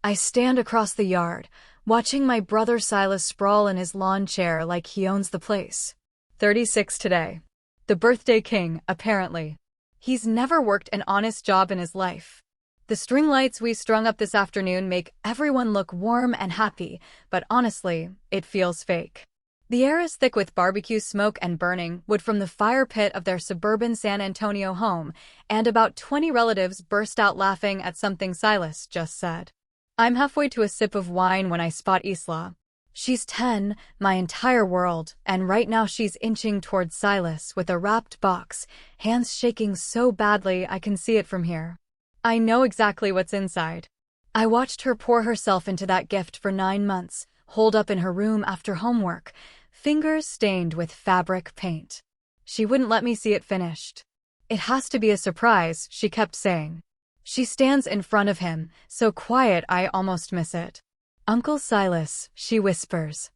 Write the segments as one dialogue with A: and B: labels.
A: I stand across the yard, watching my brother Silas sprawl in his lawn chair like he owns the place. 36 today. The birthday king, apparently. He's never worked an honest job in his life. The string lights we strung up this afternoon make everyone look warm and happy, but honestly, it feels fake. The air is thick with barbecue smoke and burning wood from the fire pit of their suburban San Antonio home, and about 20 relatives burst out laughing at something Silas just said. I'm halfway to a sip of wine when I spot Isla. She's 10, my entire world, and right now she's inching towards Silas with a wrapped box, hands shaking so badly I can see it from here. I know exactly what's inside. I watched her pour herself into that gift for 9 months, holed up in her room after homework, fingers stained with fabric paint. She wouldn't let me see it finished. It has to be a surprise, she kept saying. She stands in front of him, so quiet I almost miss it. Uncle Silas, she whispers.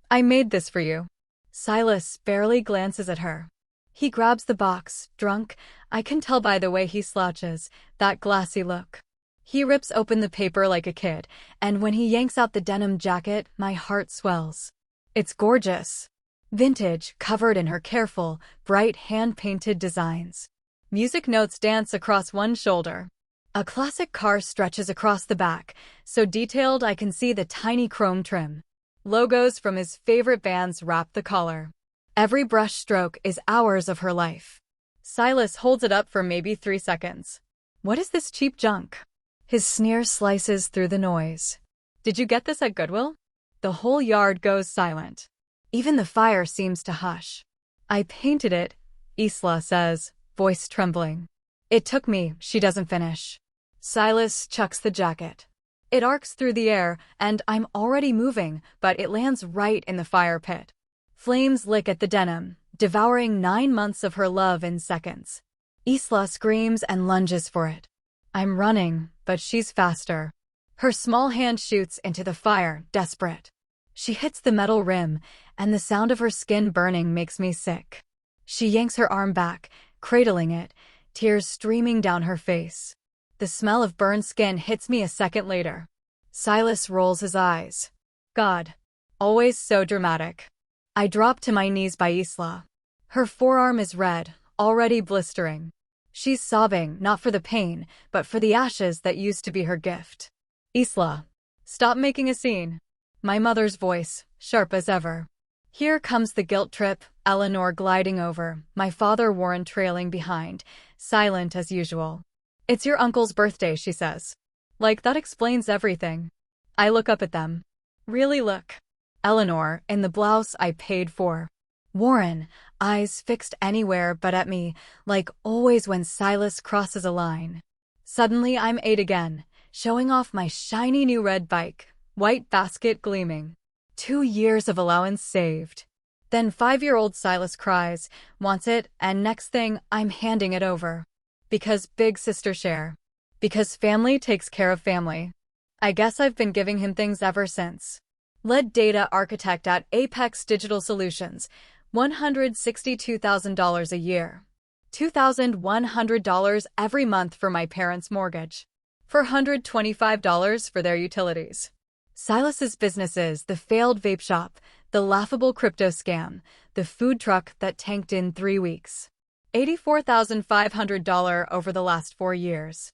A: I made this for you. Silas barely glances at her. He grabs the box, drunk, I can tell by the way he slouches, that glassy look. He rips open the paper like a kid, and when he yanks out the denim jacket, my heart swells. It's gorgeous. Vintage, covered in her careful, bright hand-painted designs. Music notes dance across one shoulder. A classic car stretches across the back, so detailed I can see the tiny chrome trim. Logos from his favorite bands wrap the collar. Every brush stroke is hours of her life. Silas holds it up for maybe 3 seconds. What is this cheap junk? His sneer slices through the noise. Did you get this at Goodwill? The whole yard goes silent. Even the fire seems to hush. I painted it, Isla says, voice trembling. It took me, she doesn't finish. Silas chucks the jacket. It arcs through the air, and I'm already moving, but it lands right in the fire pit. Flames lick at the denim, devouring 9 months of her love in seconds. Isla screams and lunges for it. I'm running, but she's faster. Her small hand shoots into the fire, desperate. She hits the metal rim, and the sound of her skin burning makes me sick. She yanks her arm back, cradling it, tears streaming down her face. The smell of burned skin hits me a second later. Silas rolls his eyes. God. Always so dramatic. I drop to my knees by Isla. Her forearm is red, already blistering. She's sobbing, not for the pain, but for the ashes that used to be her gift. Isla. Stop making a scene. My mother's voice, sharp as ever. Here comes the guilt trip, Eleanor gliding over, my father Warren trailing behind, silent as usual. It's your uncle's birthday, she says. Like that explains everything. I look up at them. Really look. Eleanor, in the blouse I paid for. Warren, eyes fixed anywhere but at me, like always when Silas crosses a line. Suddenly I'm 8 again, showing off my shiny new red bike, white basket gleaming. 2 years of allowance saved. Then 5-year-old Silas cries, wants it, and next thing, I'm handing it over. Because big sister share. Because family takes care of family. I guess I've been giving him things ever since. Lead data architect at Apex Digital Solutions, $162,000 a year. $2,100 every month for my parents' mortgage. $425 for their utilities. Silas's businesses, the failed vape shop, the laughable crypto scam, the food truck that tanked in 3 weeks. $84,500 over the last 4 years.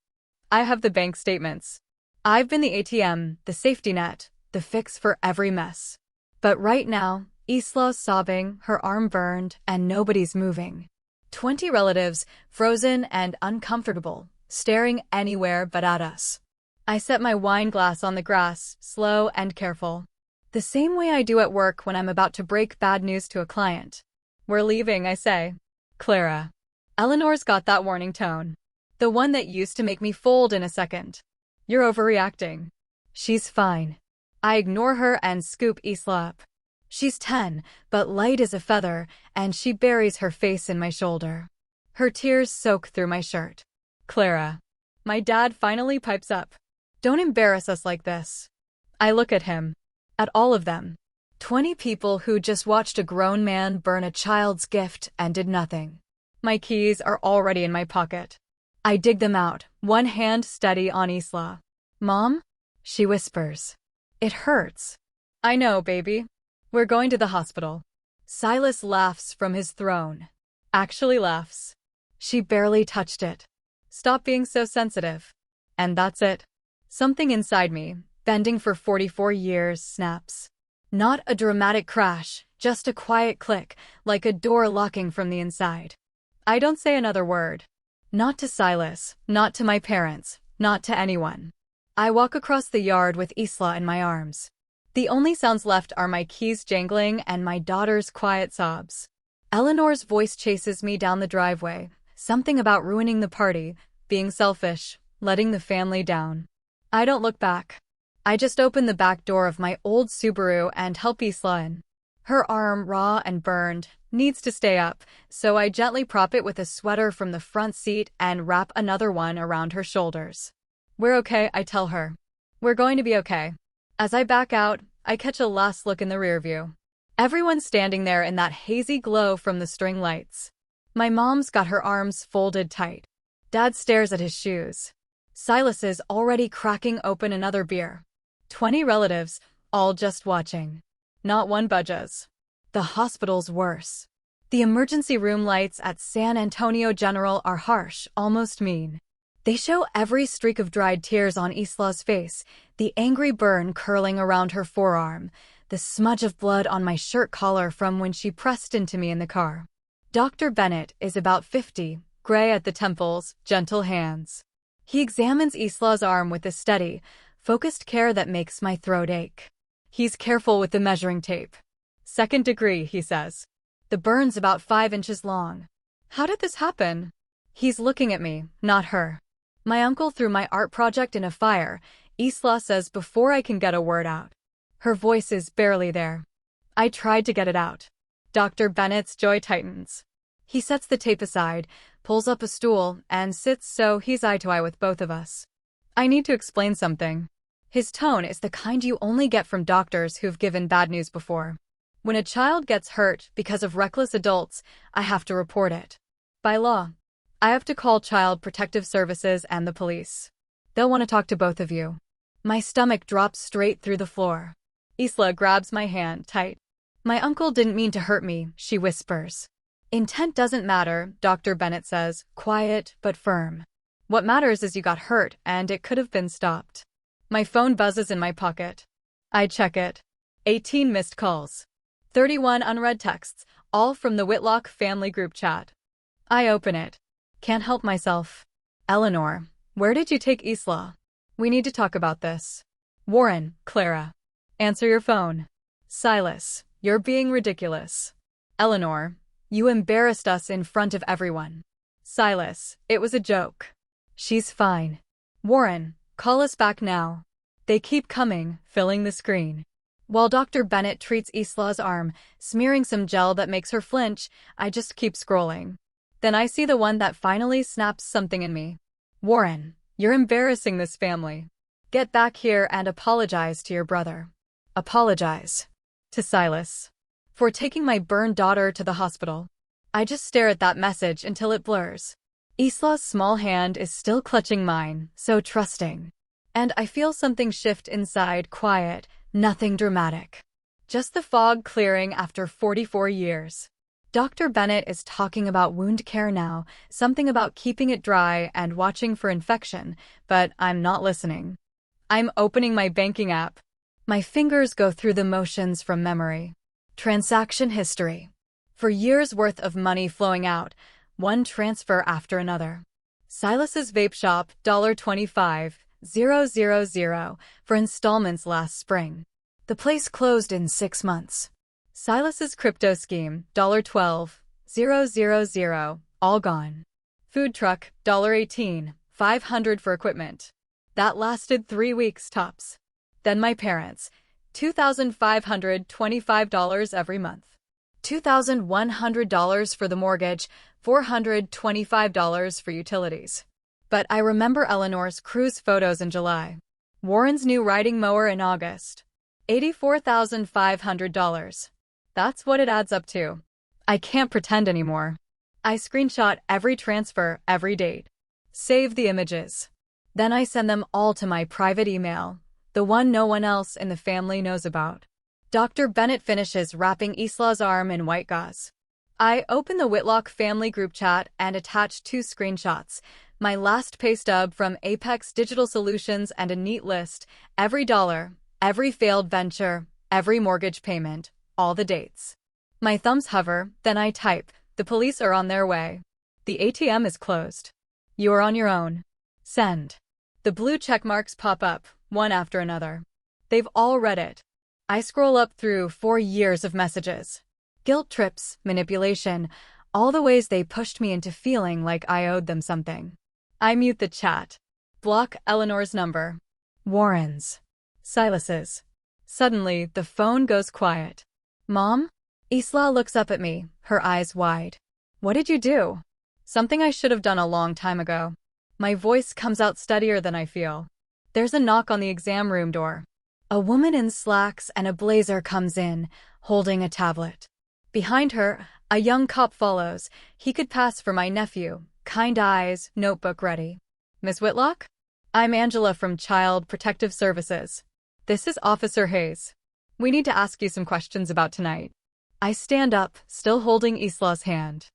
A: I have the bank statements. I've been the ATM, the safety net, the fix for every mess. But right now, Isla's sobbing, her arm burned, and nobody's moving. 20 relatives, frozen and uncomfortable, staring anywhere but at us. I set my wine glass on the grass, slow and careful. The same way I do at work when I'm about to break bad news to a client. We're leaving, I say. Clara. Eleanor's got that warning tone. The one that used to make me fold in a second. You're overreacting. She's fine. I ignore her and scoop Isla up. She's 10, but light as a feather, and she buries her face in my shoulder. Her tears soak through my shirt. Clara. My dad finally pipes up. Don't embarrass us like this. I look at him. At all of them. 20 people who just watched a grown man burn a child's gift and did nothing. My keys are already in my pocket. I dig them out, one hand steady on Isla. Mom? she whispers. It hurts. I know, baby. We're going to the hospital. Silas laughs from his throne. Actually laughs. She barely touched it. Stop being so sensitive. And that's it. Something inside me, bending for 44 years, snaps. Not a dramatic crash, just a quiet click, like a door locking from the inside. I don't say another word. Not to Silas, not to my parents, not to anyone. I walk across the yard with Isla in my arms. The only sounds left are my keys jangling and my daughter's quiet sobs. Eleanor's voice chases me down the driveway, something about ruining the party, being selfish, letting the family down. I don't look back. I just open the back door of my old Subaru and help Isla in. Her arm, raw and burned, needs to stay up, so I gently prop it with a sweater from the front seat and wrap another one around her shoulders. We're okay, I tell her. We're going to be okay. As I back out, I catch a last look in the rearview. Everyone's standing there in that hazy glow from the string lights. My mom's got her arms folded tight. Dad stares at his shoes. Silas is already cracking open another beer. 20 relatives, all just watching. Not one budges. The hospital's worse. The emergency room lights at San Antonio General are harsh, almost mean. They show every streak of dried tears on Isla's face, the angry burn curling around her forearm, the smudge of blood on my shirt collar from when she pressed into me in the car. Dr. Bennett is about 50, gray at the temples, gentle hands. He examines Isla's arm with a steady, focused care that makes my throat ache. He's careful with the measuring tape. 2nd degree, he says. The burn's about 5 inches long. How did this happen? He's looking at me, not her. My uncle threw my art project in a fire, Isla says before I can get a word out. Her voice is barely there. I tried to get it out. Dr. Bennett's jaw tightens. He sets the tape aside, pulls up a stool, and sits so he's eye to eye with both of us. I need to explain something. His tone is the kind you only get from doctors who've given bad news before. When a child gets hurt because of reckless adults, I have to report it. By law. I have to call Child Protective Services and the police. They'll want to talk to both of you. My stomach drops straight through the floor. Isla grabs my hand tight. My uncle didn't mean to hurt me, she whispers. Intent doesn't matter, Dr. Bennett says, quiet but firm. What matters is you got hurt and it could have been stopped. My phone buzzes in my pocket. I check it. 18 missed calls. 31 unread texts, all from the Whitlock family group chat. I open it. Can't help myself. Eleanor, where did you take Isla? We need to talk about this. Warren, Clara. Answer your phone. Silas, you're being ridiculous. Eleanor, you embarrassed us in front of everyone. Silas, it was a joke. She's fine. Warren, call us back now. They keep coming, filling the screen. While Dr. Bennett treats Isla's arm, smearing some gel that makes her flinch, I just keep scrolling. Then I see the one that finally snaps something in me. Warren, you're embarrassing this family. Get back here and apologize to your brother. Apologize. To Silas. For taking my burned daughter to the hospital. I just stare at that message until it blurs. Isla's small hand is still clutching mine, so trusting. And I feel something shift inside, quiet, nothing dramatic. Just the fog clearing after 44 years. Dr. Bennett is talking about wound care now, something about keeping it dry and watching for infection, but I'm not listening. I'm opening my banking app. My fingers go through the motions from memory. Transaction history. For years' worth of money flowing out, one transfer after another. Silas's vape shop, $25,000 for installments last spring. The place closed in 6 months. Silas's crypto scheme, $12,000, all gone. Food truck, $18,500 for equipment. That lasted 3 weeks tops. Then my parents, $2,525 every month. $2,100 for the mortgage, $425 for utilities. But I remember Eleanor's cruise photos in July. Warren's new riding mower in August. $84,500. That's what it adds up to. I can't pretend anymore. I screenshot every transfer, every date. Save the images. Then I send them all to my private email. the one no one else in the family knows about. Dr. Bennett finishes wrapping Isla's arm in white gauze. I open the Whitlock family group chat and attach 2 screenshots, my last pay stub from Apex Digital Solutions and a neat list, every dollar, every failed venture, every mortgage payment, all the dates. My thumbs hover, then I type, the police are on their way. The ATM is closed. You are on your own. Send. The blue checkmarks pop up, one after another. They've all read it. I scroll up through 4 years of messages. Guilt trips, manipulation, all the ways they pushed me into feeling like I owed them something. I mute the chat. Block Eleanor's number. Warren's. Silas's. Suddenly, the phone goes quiet. Mom? Isla looks up at me, her eyes wide. What did you do? Something I should have done a long time ago. My voice comes out steadier than I feel. There's a knock on the exam room door. A woman in slacks and a blazer comes in, holding a tablet. Behind her, a young cop follows. He could pass for my nephew. Kind eyes, notebook ready. Miss Whitlock? I'm Angela from Child Protective Services. This is Officer Hayes. We need to ask you some questions about tonight. I stand up, still holding Isla's hand.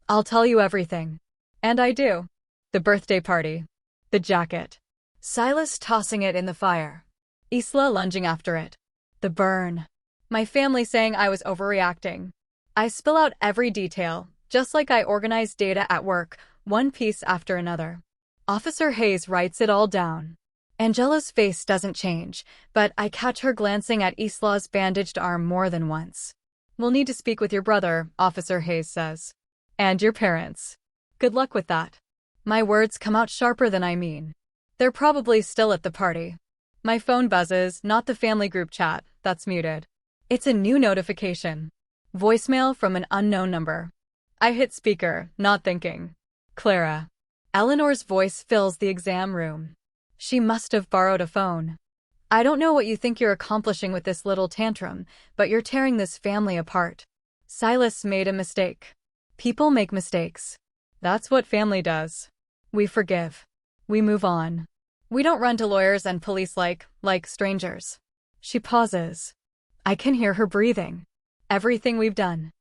A: I'll tell you everything. And I do. The birthday party. The jacket. Silas tossing it in the fire. Isla lunging after it. The burn. My family saying I was overreacting. I spill out every detail, just like I organize data at work, one piece after another. Officer Hayes writes it all down. Angela's face doesn't change, but I catch her glancing at Isla's bandaged arm more than once. We'll need to speak with your brother, Officer Hayes says. And your parents. Good luck with that. My words come out sharper than I mean. They're probably still at the party. My phone buzzes, not the family group chat, that's muted. It's a new notification. Voicemail from an unknown number. I hit speaker, not thinking. Clara. Eleanor's voice fills the exam room. She must have borrowed a phone. I don't know what you think you're accomplishing with this little tantrum, but you're tearing this family apart. Silas made a mistake. People make mistakes. That's what family does. We forgive. We move on. We don't run to lawyers and police like strangers. She pauses. I can hear her breathing. Everything we've done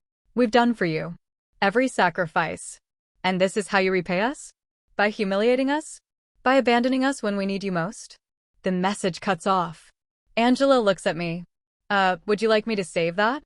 A: for you. Every sacrifice. And this is how you repay us? By humiliating us? By abandoning us when we need you most? The message cuts off. Angela looks at me. Would you like me to save that?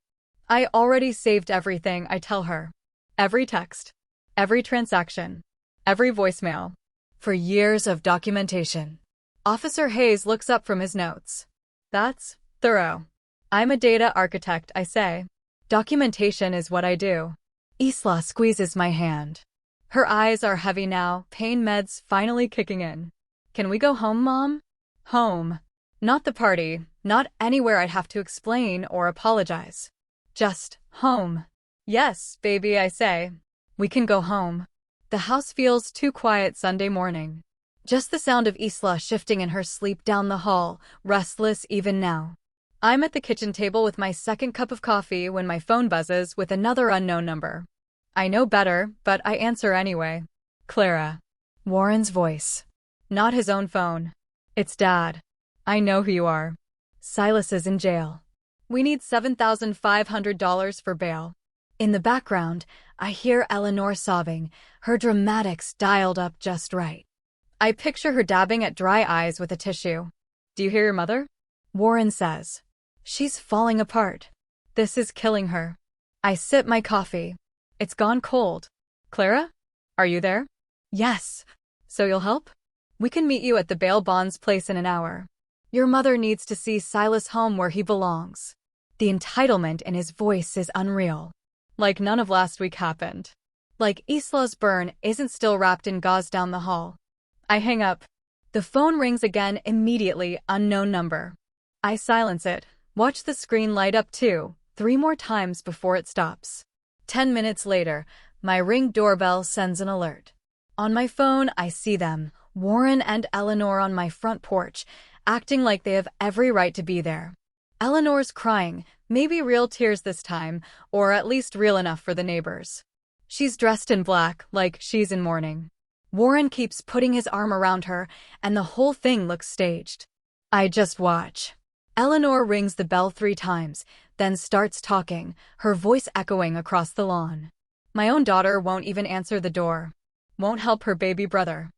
A: I already saved everything, I tell her. Every text. Every transaction. Every voicemail. For years of documentation. Officer Hayes looks up from his notes. That's thorough. I'm a data architect, I say. Documentation is what I do. Isla squeezes my hand. Her eyes are heavy now, pain meds finally kicking in. Can we go home, Mom? Home. Not the party, not anywhere I'd have to explain or apologize. Just home. Yes, baby, I say. We can go home. The house feels too quiet Sunday morning. Just the sound of Isla shifting in her sleep down the hall, restless even now. I'm at the kitchen table with my second cup of coffee when my phone buzzes with another unknown number. I know better, but I answer anyway. Clara. Warren's voice. Not his own phone. It's Dad. I know who you are. Silas is in jail. We need $7,500 for bail. In the background, I hear Eleanor sobbing, her dramatics dialed up just right. I picture her dabbing at dry eyes with a tissue. Do you hear your mother? Warren says. She's falling apart. This is killing her. I sip my coffee. It's gone cold. Clara? Are you there? Yes. So you'll help? We can meet you at the bail bonds place in an hour. Your mother needs to see Silas home where he belongs. The entitlement in his voice is unreal. Like none of last week happened. Like Isla's burn isn't still wrapped in gauze down the hall. I hang up. The phone rings again immediately, unknown number. I silence it, watch the screen light up 2, 3 more times before it stops. 10 minutes later, my Ring doorbell sends an alert. On my phone, I see them, Warren and Eleanor on my front porch, acting like they have every right to be there. Eleanor's crying, maybe real tears this time, or at least real enough for the neighbors. She's dressed in black, like she's in mourning. Warren keeps putting his arm around her, and the whole thing looks staged. I just watch. Eleanor rings the bell 3 times, then starts talking, her voice echoing across the lawn. My own daughter won't even answer the door. Won't help her baby brother.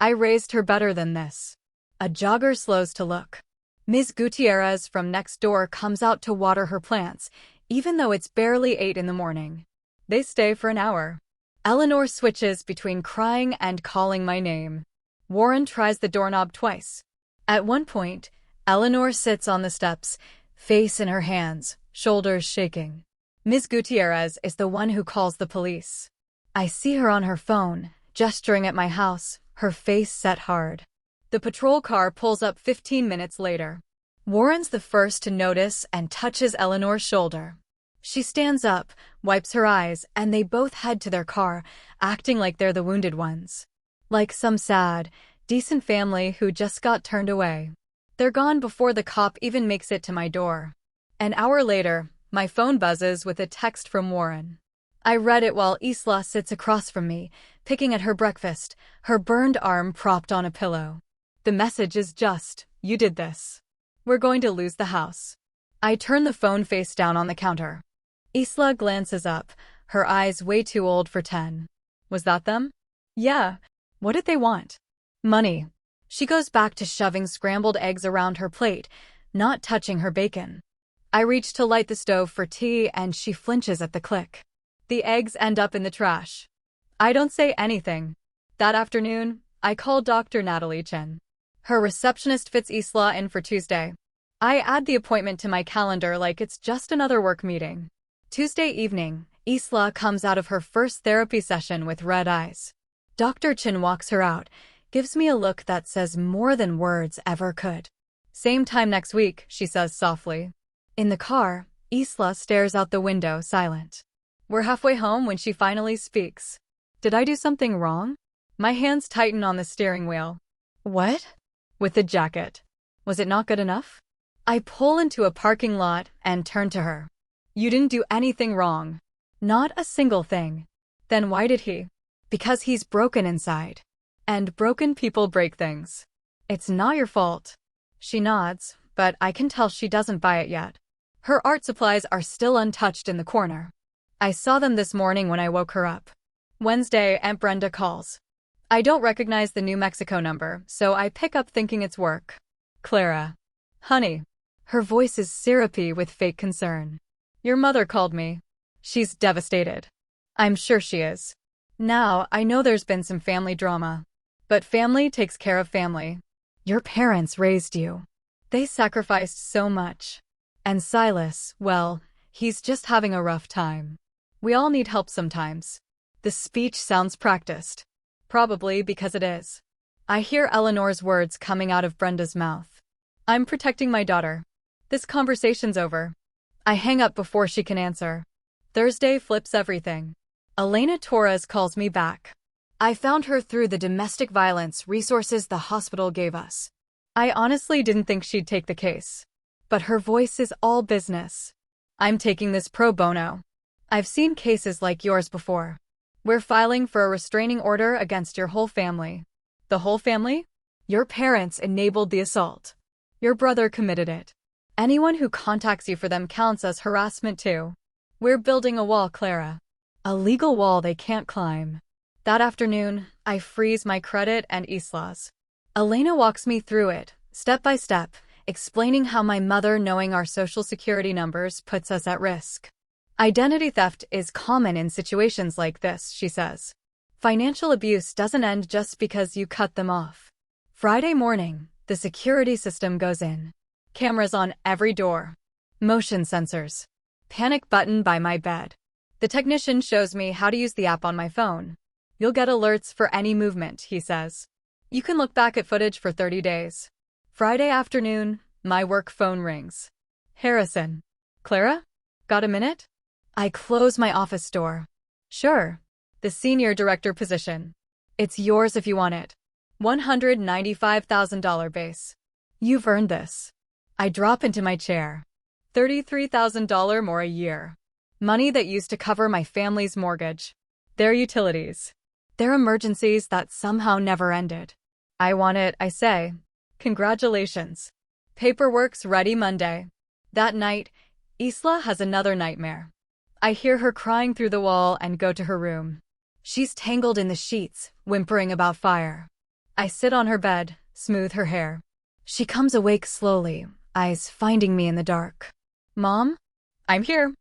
A: I raised her better than this. A jogger slows to look. Ms. Gutierrez from next door comes out to water her plants, even though it's barely 8 in the morning. They stay for an hour. Eleanor switches between crying and calling my name. Warren tries the doorknob twice. At one point, Eleanor sits on the steps, face in her hands, shoulders shaking. Ms. Gutierrez is the one who calls the police. I see her on her phone, gesturing at my house, her face set hard. The patrol car pulls up 15 minutes later. Warren's the first to notice and touches Eleanor's shoulder. She stands up, wipes her eyes, and they both head to their car, acting like they're the wounded ones. Like some sad, decent family who just got turned away. They're gone before the cop even makes it to my door. An hour later, my phone buzzes with a text from Warren. I read it while Isla sits across from me, picking at her breakfast, her burned arm propped on a pillow. The message is just, "You did this. We're going to lose the house." I turn the phone face down on the counter. Isla glances up, her eyes way too old for 10. Was that them? Yeah. What did they want? Money. She goes back to shoving scrambled eggs around her plate, not touching her bacon. I reach to light the stove for tea and she flinches at the click. The eggs end up in the trash. I don't say anything. That afternoon, I call Dr. Natalie Chen. Her receptionist fits Isla in for Tuesday. I add the appointment to my calendar like it's just another work meeting. Tuesday evening, Isla comes out of her first therapy session with red eyes. Dr. Chen walks her out, gives me a look that says more than words ever could. Same time next week, she says softly. In the car, Isla stares out the window, silent. We're halfway home when she finally speaks. Did I do something wrong? My hands tighten on the steering wheel. What? With the jacket. Was it not good enough? I pull into a parking lot and turn to her. You didn't do anything wrong. Not a single thing. Then why did he? Because he's broken inside. And broken people break things. It's not your fault. She nods, but I can tell she doesn't buy it yet. Her art supplies are still untouched in the corner. I saw them this morning when I woke her up. Wednesday, Aunt Brenda calls. I don't recognize the New Mexico number, so I pick up thinking it's work. Clara. Honey. Her voice is syrupy with fake concern. Your mother called me. She's devastated. I'm sure she is. Now, I know there's been some family drama. But family takes care of family. Your parents raised you. They sacrificed so much. And Silas, well, he's just having a rough time. We all need help sometimes. The speech sounds practiced. Probably because it is. I hear Eleanor's words coming out of Brenda's mouth. I'm protecting my daughter. This conversation's over. I hang up before she can answer. Thursday flips everything. Elena Torres calls me back. I found her through the domestic violence resources the hospital gave us. I honestly didn't think she'd take the case. But her voice is all business. I'm taking this pro bono. I've seen cases like yours before. We're filing for a restraining order against your whole family. The whole family? Your parents enabled the assault. Your brother committed it. Anyone who contacts you for them counts as harassment too. We're building a wall, Clara. A legal wall they can't climb. That afternoon, I freeze my credit and Isla's. Elena walks me through it, step by step, explaining how my mother knowing our social security numbers puts us at risk. Identity theft is common in situations like this, she says. Financial abuse doesn't end just because you cut them off. Friday morning, the security system goes in. Cameras on every door. Motion sensors. Panic button by my bed. The technician shows me how to use the app on my phone. You'll get alerts for any movement, he says. You can look back at footage for 30 days. Friday afternoon, my work phone rings. Harrison. Clara? Got a minute? I close my office door. Sure. The senior director position. It's yours if you want it. $195,000 base. You've earned this. I drop into my chair. $33,000 more a year. Money that used to cover my family's mortgage. Their utilities. Their emergencies that somehow never ended. I want it, I say. Congratulations. Paperwork's ready Monday. That night, Isla has another nightmare. I hear her crying through the wall and go to her room. She's tangled in the sheets, whimpering about fire. I sit on her bed, smooth her hair. She comes awake slowly, eyes finding me in the dark. Mom? I'm here.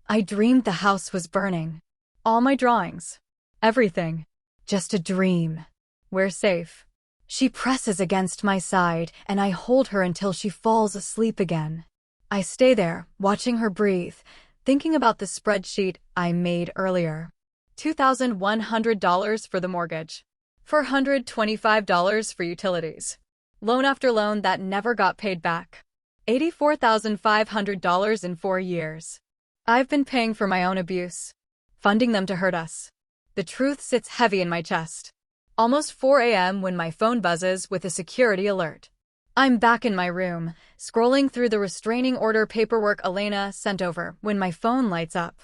A: I dreamed the house was burning. All my drawings. Everything. Just a dream. We're safe. She presses against my side, and I hold her until she falls asleep again. I stay there, watching her breathe, thinking about the spreadsheet I made earlier. $2,100 for the mortgage. $425 for utilities. Loan after loan that never got paid back. $84,500 in 4 years. I've been paying for my own abuse. Funding them to hurt us. The truth sits heavy in my chest. Almost 4 a.m. when my phone buzzes with a security alert. I'm back in my room, scrolling through the restraining order paperwork Elena sent over when my phone lights up.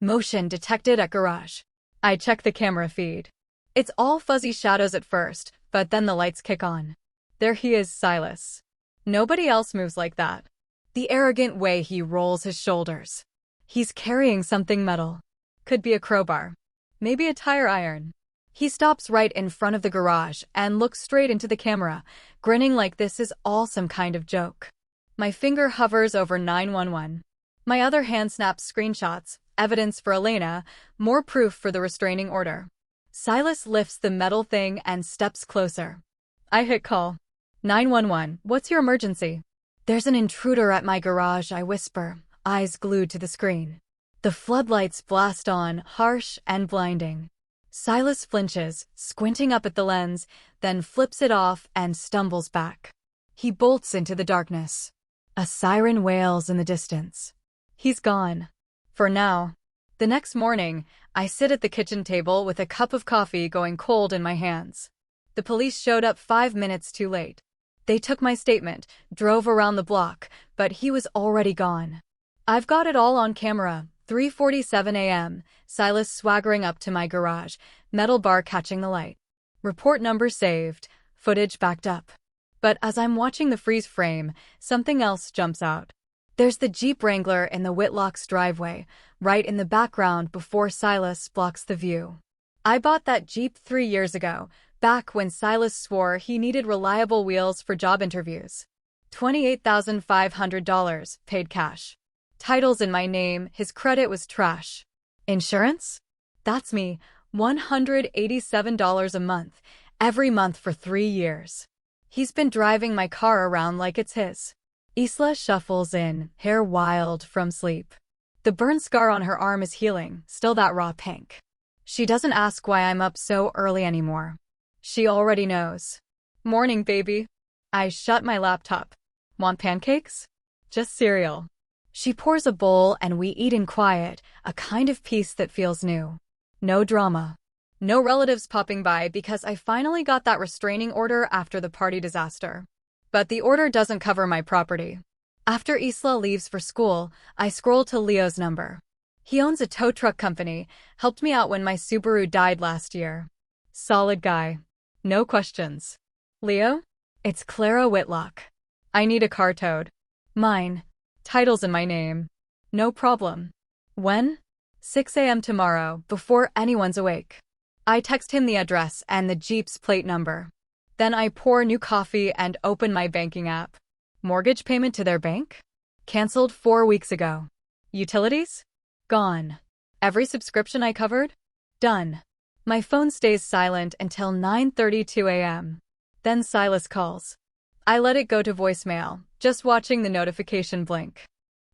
A: Motion detected at garage. I check the camera feed. It's all fuzzy shadows at first, but then the lights kick on. There he is, Silas. Nobody else moves like that. The arrogant way he rolls his shoulders. He's carrying something metal. Could be a crowbar. Maybe a tire iron. He stops right in front of the garage and looks straight into the camera, grinning like this is all some kind of joke. My finger hovers over 911. My other hand snaps screenshots, evidence for Elena, more proof for the restraining order. Silas lifts the metal thing and steps closer. I hit call. 911, what's your emergency? There's an intruder at my garage, I whisper, eyes glued to the screen. The floodlights blast on, harsh and blinding. Silas flinches, squinting up at the lens, then flips it off and stumbles back. He bolts into the darkness. A siren wails in the distance. He's gone. For now. The next morning, I sit at the kitchen table with a cup of coffee going cold in my hands. The police showed up 5 minutes too late. They took my statement, drove around the block, but he was already gone. I've got it all on camera. 3:47 a.m., Silas swaggering up to my garage, metal bar catching the light. Report number saved, footage backed up. But as I'm watching the freeze frame, something else jumps out. There's the Jeep Wrangler in the Whitlock's driveway, right in the background before Silas blocks the view. I bought that Jeep 3 years ago, back when Silas swore he needed reliable wheels for job interviews. $28,500, paid cash. Titles in my name, his credit was trash. Insurance? That's me, $187 a month, every month for 3 years. He's been driving my car around like it's his. Isla shuffles in, hair wild from sleep. The burn scar on her arm is healing, still that raw pink. She doesn't ask why I'm up so early anymore. She already knows. Morning, baby. I shut my laptop. Want pancakes? Just cereal. She pours a bowl and we eat in quiet, a kind of peace that feels new. No drama. No relatives popping by because I finally got that restraining order after the party disaster. But the order doesn't cover my property. After Isla leaves for school, I scroll to Leo's number. He owns a tow truck company, helped me out when my Subaru died last year. Solid guy. No questions. Leo? It's Clara Whitlock. I need a car towed. Mine. Titles in my name. No problem. When? 6 a.m. tomorrow, before anyone's awake. I text him the address and the Jeep's plate number. Then I pour new coffee and open my banking app. Mortgage payment to their bank? Cancelled 4 weeks ago. Utilities? Gone. Every subscription I covered? Done. My phone stays silent until 9:32 a.m. Then Silas calls. I let it go to voicemail, just watching the notification blink.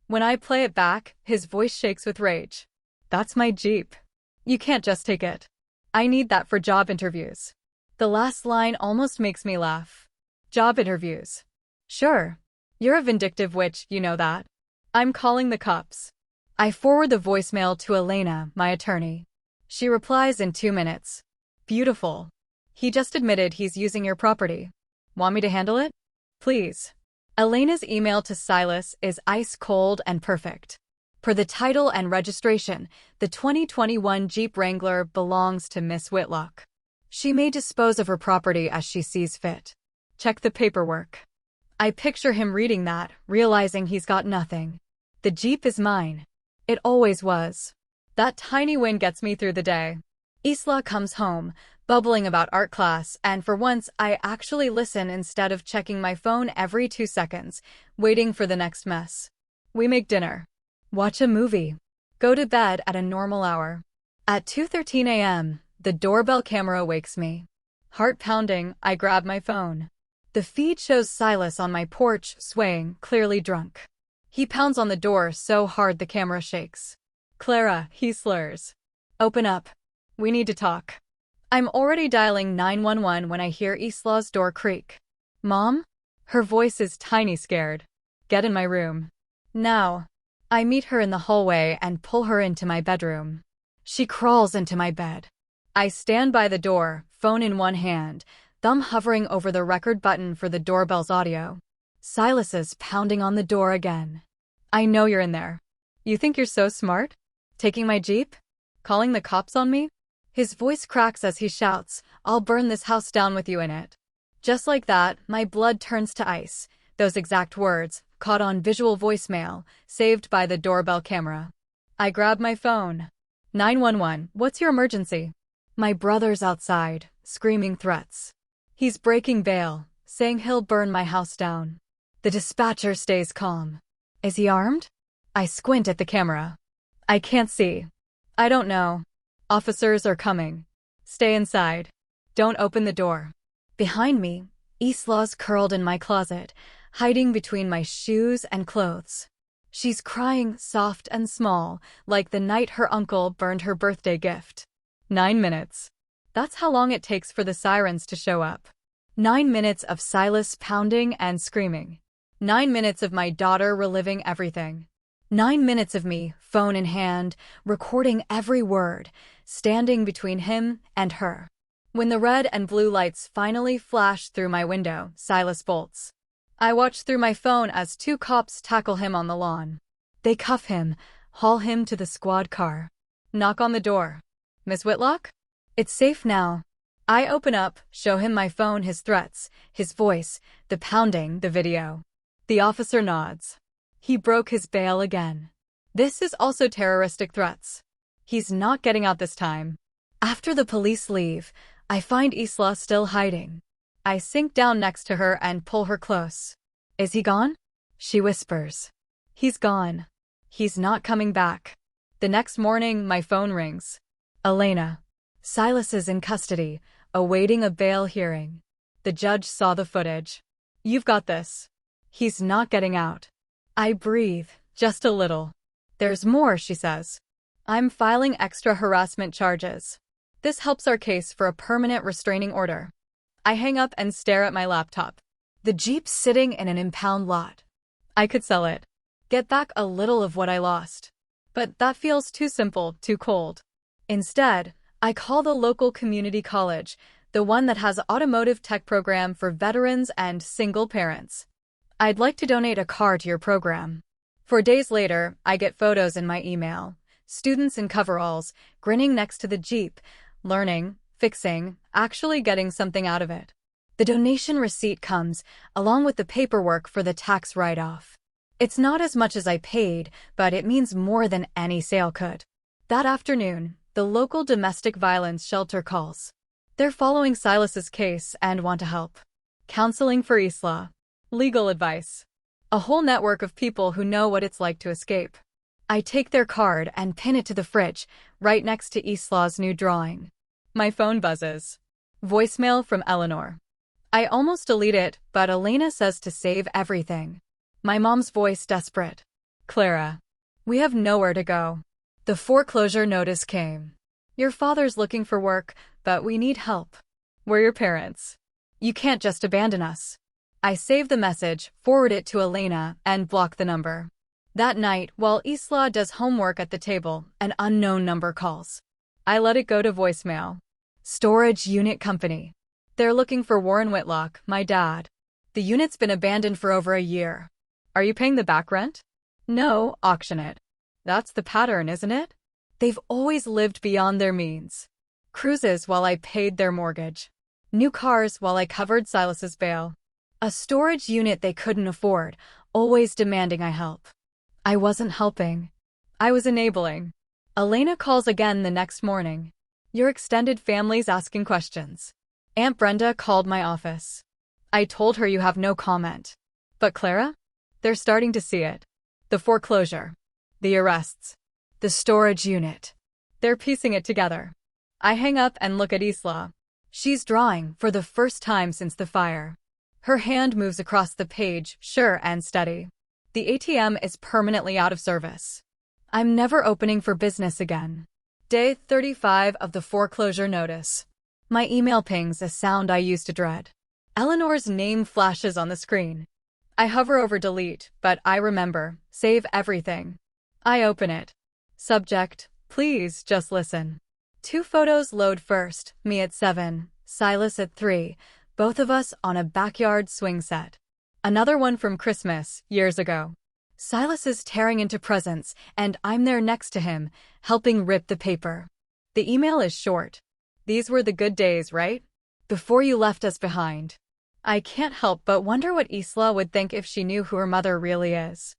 A: When I play it back, his voice shakes with rage. That's my Jeep. You can't just take it. I need that for job interviews. The last line almost makes me laugh. Job interviews. Sure. You're a vindictive witch, you know that. I'm calling the cops. I forward the voicemail to Elena, my attorney. She replies in 2 minutes. Beautiful. He just admitted he's using your property. Want me to handle it? Please. Elena's email to Silas is ice cold and perfect. Per the title and registration, the 2021 Jeep Wrangler belongs to Miss Whitlock. She may dispose of her property as she sees fit. Check the paperwork. I picture him reading that, realizing he's got nothing. The Jeep is mine. It always was. That tiny win gets me through the day. Isla comes home, bubbling about art class, and for once I actually listen instead of checking my phone every 2 seconds, waiting for the next mess. We make dinner. Watch a movie. Go to bed at a normal hour. At 2:13 a.m., the doorbell camera wakes me. Heart pounding, I grab my phone. The feed shows Silas on my porch, swaying, clearly drunk. He pounds on the door so hard the camera shakes. "Clara," he slurs. "Open up. We need to talk." I'm already dialing 911 when I hear Isla's door creak. "Mom?" Her voice is tiny, scared. "Get in my room. Now." I meet her in the hallway and pull her into my bedroom. She crawls into my bed. I stand by the door, phone in one hand, thumb hovering over the record button for the doorbell's audio. Silas is pounding on the door again. "I know you're in there. You think you're so smart? Taking my Jeep? Calling the cops on me?" His voice cracks as he shouts, "I'll burn this house down with you in it." Just like that, my blood turns to ice. Those exact words, caught on visual voicemail, saved by the doorbell camera. I grab my phone. 911, what's your emergency? My brother's outside, screaming threats. He's breaking bail, saying he'll burn my house down. The dispatcher stays calm. Is he armed? I squint at the camera. I can't see. I don't know. Officers are coming. Stay inside. Don't open the door. Behind me, Isla's curled in my closet, hiding between my shoes and clothes. She's crying soft and small, like the night her uncle burned her birthday gift. 9 minutes. That's how long it takes for the sirens to show up. 9 minutes of Silas pounding and screaming. 9 minutes of my daughter reliving everything. 9 minutes of me, phone in hand, recording every word, standing between him and her. When the red and blue lights finally flash through my window, Silas bolts. I watch through my phone as 2 cops tackle him on the lawn. They cuff him, haul him to the squad car. Knock on the door. "Miss Whitlock?" "It's safe now." I open up, show him my phone, his threats, his voice, the pounding, the video. The officer nods. He broke his bail again. This is also terroristic threats. He's not getting out this time. After the police leave, I find Isla still hiding. I sink down next to her and pull her close. "Is he gone?" She whispers. "He's gone. He's not coming back." The next morning, my phone rings. "Elena. Silas is in custody, awaiting a bail hearing. The judge saw the footage. You've got this. He's not getting out." I breathe, just a little. "There's more," she says. "I'm filing extra harassment charges. This helps our case for a permanent restraining order." I hang up and stare at my laptop. The Jeep's sitting in an impound lot. I could sell it. Get back a little of what I lost. But that feels too simple, too cold. Instead, I call the local community college, the one that has an automotive tech program for veterans and single parents. "I'd like to donate a car to your program." 4 days later, I get photos in my email. Students in coveralls, grinning next to the Jeep, learning, fixing, actually getting something out of it. The donation receipt comes, along with the paperwork for the tax write-off. It's not as much as I paid, but it means more than any sale could. That afternoon, the local domestic violence shelter calls. They're following Silas's case and want to help. Counseling for Isla. Legal advice. A whole network of people who know what it's like to escape. I take their card and pin it to the fridge, right next to Isla's new drawing. My phone buzzes. Voicemail from Eleanor. I almost delete it, but Elena says to save everything. My mom's voice desperate. "Clara. We have nowhere to go. The foreclosure notice came. Your father's looking for work, but we need help. We're your parents. You can't just abandon us." I save the message, forward it to Elena, and block the number. That night, while Isla does homework at the table, an unknown number calls. I let it go to voicemail. Storage Unit Company. They're looking for Warren Whitlock, my dad. The unit's been abandoned for over a year. Are you paying the back rent? No, auction it. That's the pattern, isn't it? They've always lived beyond their means. Cruises while I paid their mortgage. New cars while I covered Silas's bail. A storage unit they couldn't afford, always demanding I help. I wasn't helping. I was enabling. Elena calls again the next morning. Your extended family's asking questions. Aunt Brenda called my office. I told her you have no comment. But Clara? They're starting to see it. The foreclosure. The arrests. The storage unit. They're piecing it together. I hang up and look at Isla. She's drawing for the first time since the fire. Her hand moves across the page, sure and steady. The ATM is permanently out of service. I'm never opening for business again. Day 35 of the foreclosure notice. My email pings a sound I used to dread. Eleanor's name flashes on the screen. I hover over delete, but I remember, save everything. I open it. Subject, please just listen. 2 photos load first, me at 7, Silas at 3, both of us on a backyard swing set. Another one from Christmas, years ago. Silas is tearing into presents, and I'm there next to him, helping rip the paper. The email is short. These were the good days, right? Before you left us behind. I can't help but wonder what Isla would think if she knew who her mother really is.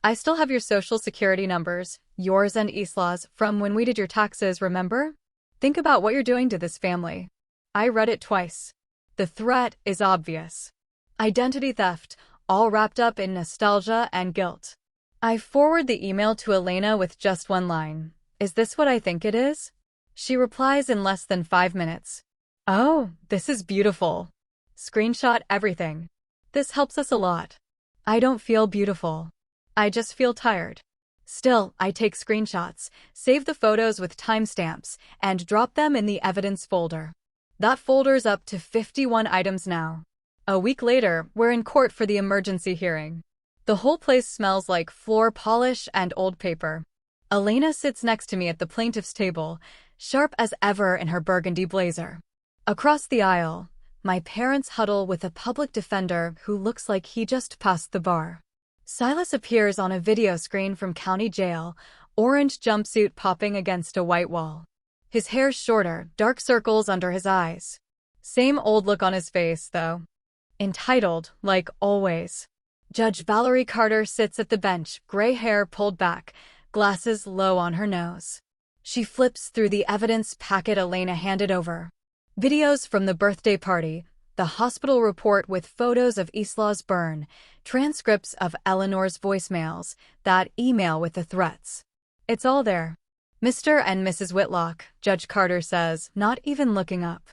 A: I still have your social security numbers, yours and Isla's, from when we did your taxes, remember? Think about what you're doing to this family. I read it twice. The threat is obvious. Identity theft, all wrapped up in nostalgia and guilt. I forward the email to Elena with just one line. Is this what I think it is? She replies in less than 5 minutes. Oh, this is beautiful. Screenshot everything. This helps us a lot. I don't feel beautiful. I just feel tired. Still, I take screenshots, save the photos with timestamps, and drop them in the evidence folder. That folder's up to 51 items now. A week later, we're in court for the emergency hearing. The whole place smells like floor polish and old paper. Elena sits next to me at the plaintiff's table, sharp as ever in her burgundy blazer. Across the aisle, my parents huddle with a public defender who looks like he just passed the bar. Silas appears on a video screen from county jail, orange jumpsuit popping against a white wall. His hair's shorter, dark circles under his eyes. Same old look on his face, though. Entitled, like always. Judge Valerie Carter sits at the bench, gray hair pulled back, glasses low on her nose. She flips through the evidence packet Elena handed over. Videos from the birthday party, the hospital report with photos of Isla's burn, transcripts of Eleanor's voicemails, that email with the threats. It's all there. Mr. and Mrs. Whitlock, Judge Carter says, not even looking up.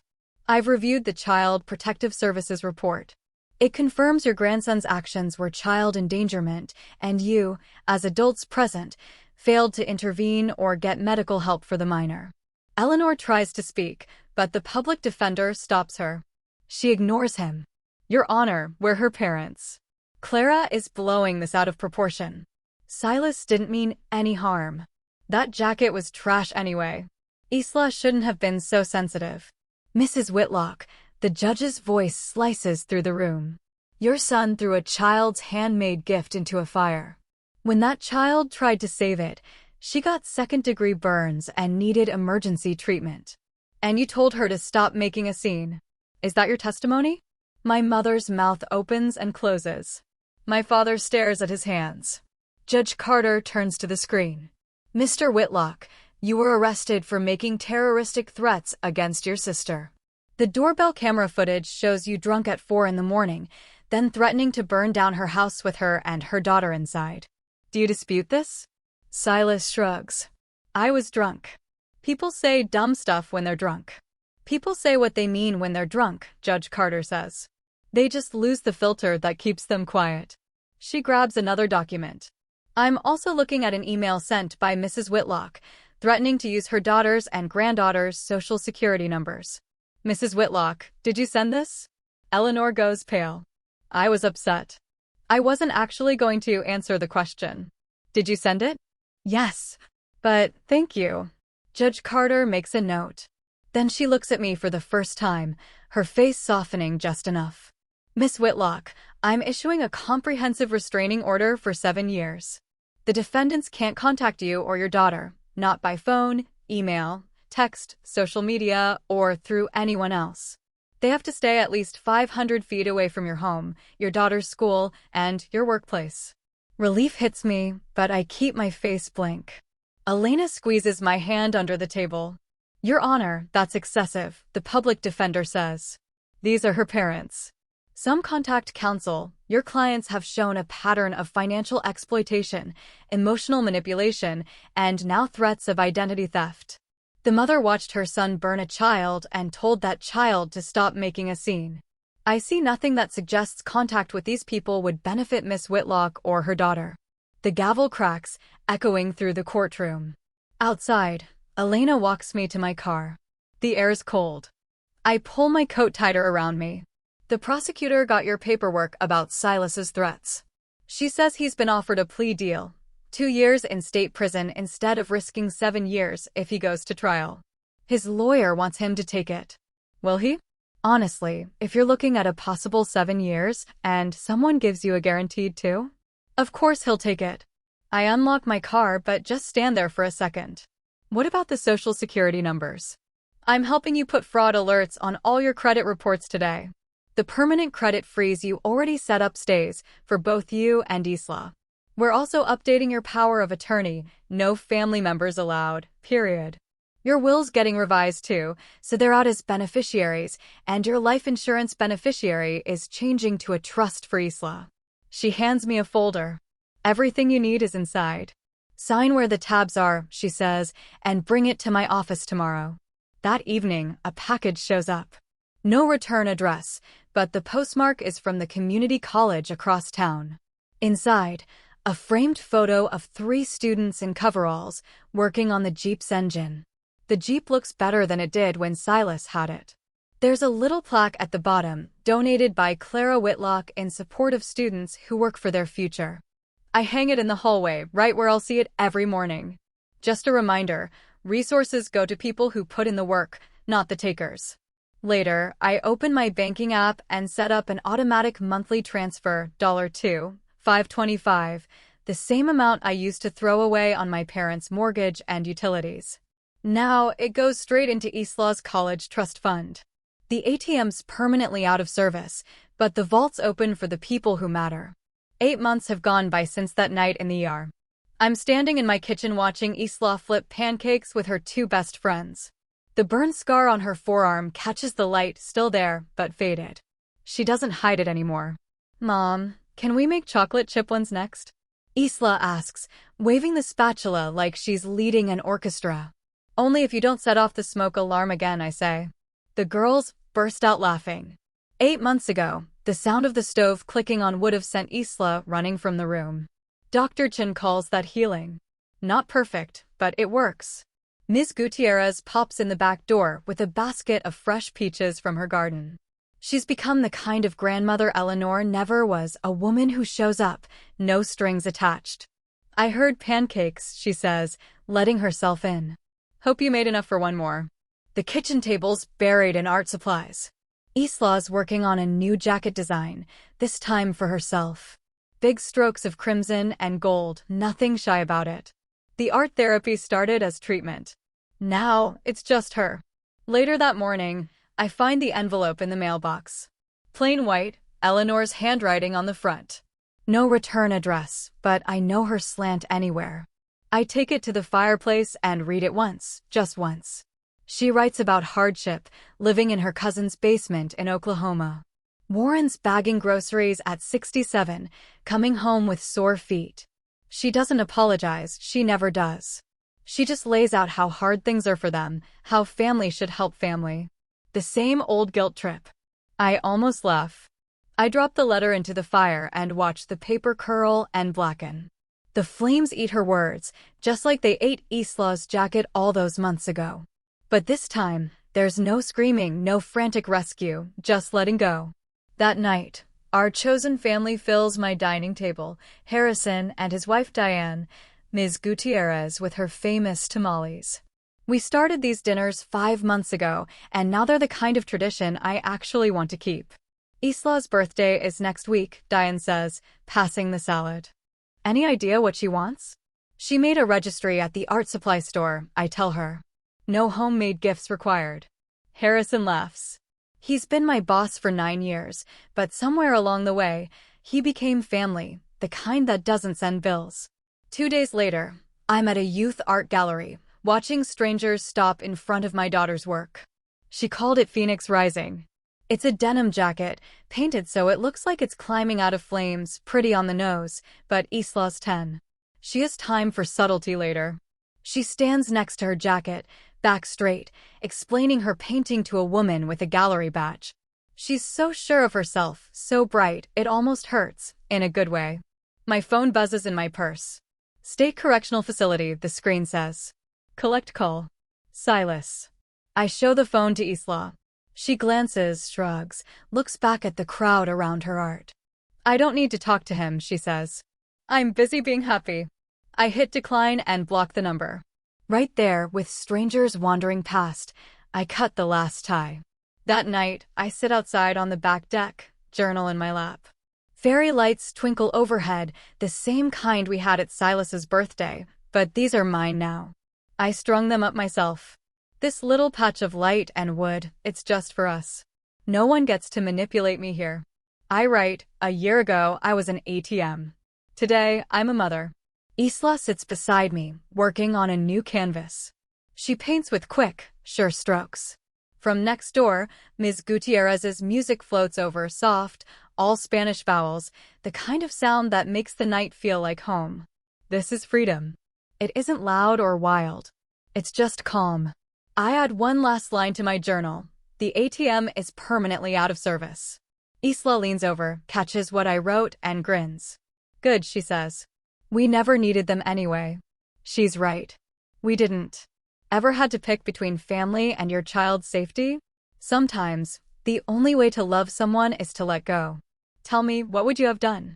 A: I've reviewed the Child Protective Services report. It confirms your grandson's actions were child endangerment, and you, as adults present, failed to intervene or get medical help for the minor. Eleanor tries to speak, but the public defender stops her. She ignores him. Your Honor, we're her parents. Clara is blowing this out of proportion. Silas didn't mean any harm. That jacket was trash anyway. Isla shouldn't have been so sensitive. Mrs. Whitlock, the judge's voice slices through the room. Your son threw a child's handmade gift into a fire. When that child tried to save it, she got second-degree burns and needed emergency treatment. And you told her to stop making a scene. Is that your testimony? My mother's mouth opens and closes. My father stares at his hands. Judge Carter turns to the screen. Mr. Whitlock, you were arrested for making terroristic threats against your sister. The doorbell camera footage shows you drunk at 4 a.m, then threatening to burn down her house with her and her daughter inside. Do you dispute this? Silas shrugs. I was drunk. People say dumb stuff when they're drunk. People say what they mean when they're drunk, Judge Carter says. They just lose the filter that keeps them quiet. She grabs another document. I'm also looking at an email sent by Mrs. Whitlock, threatening to use her daughter's and granddaughter's social security numbers. Mrs. Whitlock, did you send this? Eleanor goes pale. I was upset. I wasn't actually going to answer the question. Did you send it? Yes. But, thank you. Judge Carter makes a note. Then she looks at me for the first time, her face softening just enough. Miss Whitlock, I'm issuing a comprehensive restraining order for 7 years. The defendants can't contact you or your daughter, not by phone, email, text, social media, or through anyone else. They have to stay at least 500 feet away from your home, your daughter's school, and your workplace. Relief hits me, but I keep my face blank. Elena squeezes my hand under the table. Your Honor, that's excessive, the public defender says. These are her parents. Some contact counsel. Your clients have shown a pattern of financial exploitation, emotional manipulation, and now threats of identity theft. The mother watched her son burn a child and told that child to stop making a scene. I see nothing that suggests contact with these people would benefit Miss Whitlock or her daughter. The gavel cracks, echoing through the courtroom. Outside, Elena walks me to my car. The air's cold. I pull my coat tighter around me. The prosecutor got your paperwork about Silas's threats. She says he's been offered a plea deal. 2 years in state prison instead of risking 7 years if he goes to trial. His lawyer wants him to take it. Will he? Honestly, if you're looking at a possible 7 years and someone gives you a guaranteed 2, of course he'll take it. I unlock my car but just stand there for a second. What about the social security numbers? I'm helping you put fraud alerts on all your credit reports today. The permanent credit freeze you already set up stays for both you and Isla. We're also updating your power of attorney, no family members allowed, period. Your will's getting revised too, so they're out as beneficiaries, and your life insurance beneficiary is changing to a trust for Isla. She hands me a folder. Everything you need is inside. Sign where the tabs are, she says, and bring it to my office tomorrow. That evening, a package shows up. No return address, but the postmark is from the community college across town. Inside, a framed photo of 3 students in coveralls working on the Jeep's engine. The Jeep looks better than it did when Silas had it. There's a little plaque at the bottom, donated by Clara Whitlock in support of students who work for their future. I hang it in the hallway, right where I'll see it every morning. Just a reminder, resources go to people who put in the work, not the takers. Later, I open my banking app and set up an automatic monthly transfer, $2, $5.25, the same amount I used to throw away on my parents' mortgage and utilities. Now, it goes straight into Isla's college trust fund. The ATM's permanently out of service, but the vault's open for the people who matter. 8 months have gone by since that night in the ER. I'm standing in my kitchen watching Isla flip pancakes with her 2 best friends. The burn scar on her forearm catches the light, still there, but faded. She doesn't hide it anymore. Mom, can we make chocolate chip ones next? Isla asks, waving the spatula like she's leading an orchestra. Only if you don't set off the smoke alarm again, I say. The girls burst out laughing. 8 months ago, the sound of the stove clicking on would have sent Isla running from the room. Dr. Chen calls that healing. Not perfect, but it works. Ms. Gutierrez pops in the back door with a basket of fresh peaches from her garden. She's become the kind of grandmother Eleanor never was, a woman who shows up, no strings attached. I heard pancakes, she says, letting herself in. Hope you made enough for one more. The kitchen table's buried in art supplies. Isla's working on a new jacket design, this time for herself. Big strokes of crimson and gold, nothing shy about it. The art therapy started as treatment. Now, it's just her. Later that morning, I find the envelope in the mailbox. Plain white, Eleanor's handwriting on the front. No return address, but I know her slant anywhere. I take it to the fireplace and read it once, just once. She writes about hardship, living in her cousin's basement in Oklahoma. Warren's bagging groceries at 67, coming home with sore feet. She doesn't apologize, she never does. She just lays out how hard things are for them, how family should help family. The same old guilt trip. I almost laugh. I drop the letter into the fire and watch the paper curl and blacken. The flames eat her words, just like they ate Isla's jacket all those months ago. But this time, there's no screaming, no frantic rescue, just letting go. That night, our chosen family fills my dining table, Harrison and his wife Diane, Ms. Gutierrez with her famous tamales. We started these dinners 5 months ago, and now they're the kind of tradition I actually want to keep. Isla's birthday is next week, Diane says, passing the salad. Any idea what she wants? She made a registry at the art supply store, I tell her. No homemade gifts required. Harrison laughs. He's been my boss for 9 years, but somewhere along the way, he became family, the kind that doesn't send bills. 2 days later, I'm at a youth art gallery, watching strangers stop in front of my daughter's work. She called it Phoenix Rising. It's a denim jacket, painted so it looks like it's climbing out of flames, pretty on the nose, but Isla's 10. She has time for subtlety later. She stands next to her jacket, back straight, explaining her painting to a woman with a gallery badge. She's so sure of herself, so bright, it almost hurts, in a good way. My phone buzzes in my purse. State Correctional Facility, the screen says. Collect call. Silas. I show the phone to Isla. She glances, shrugs, looks back at the crowd around her art. I don't need to talk to him, she says. I'm busy being happy. I hit decline and block the number. Right there, with strangers wandering past, I cut the last tie. That night, I sit outside on the back deck, journal in my lap. Fairy lights twinkle overhead, the same kind we had at Silas's birthday, but these are mine now. I strung them up myself. This little patch of light and wood, it's just for us. No one gets to manipulate me here. I write, a year ago I was an ATM. Today, I'm a mother. Isla sits beside me, working on a new canvas. She paints with quick, sure strokes. From next door, Ms. Gutierrez's music floats over, soft, all Spanish vowels, the kind of sound that makes the night feel like home. This is freedom. It isn't loud or wild. It's just calm. I add one last line to my journal. The ATM is permanently out of service. Isla leans over, catches what I wrote, and grins. Good, she says. We never needed them anyway. She's right. We didn't. Ever had to pick between family and your child's safety? Sometimes, the only way to love someone is to let go. Tell me, what would you have done?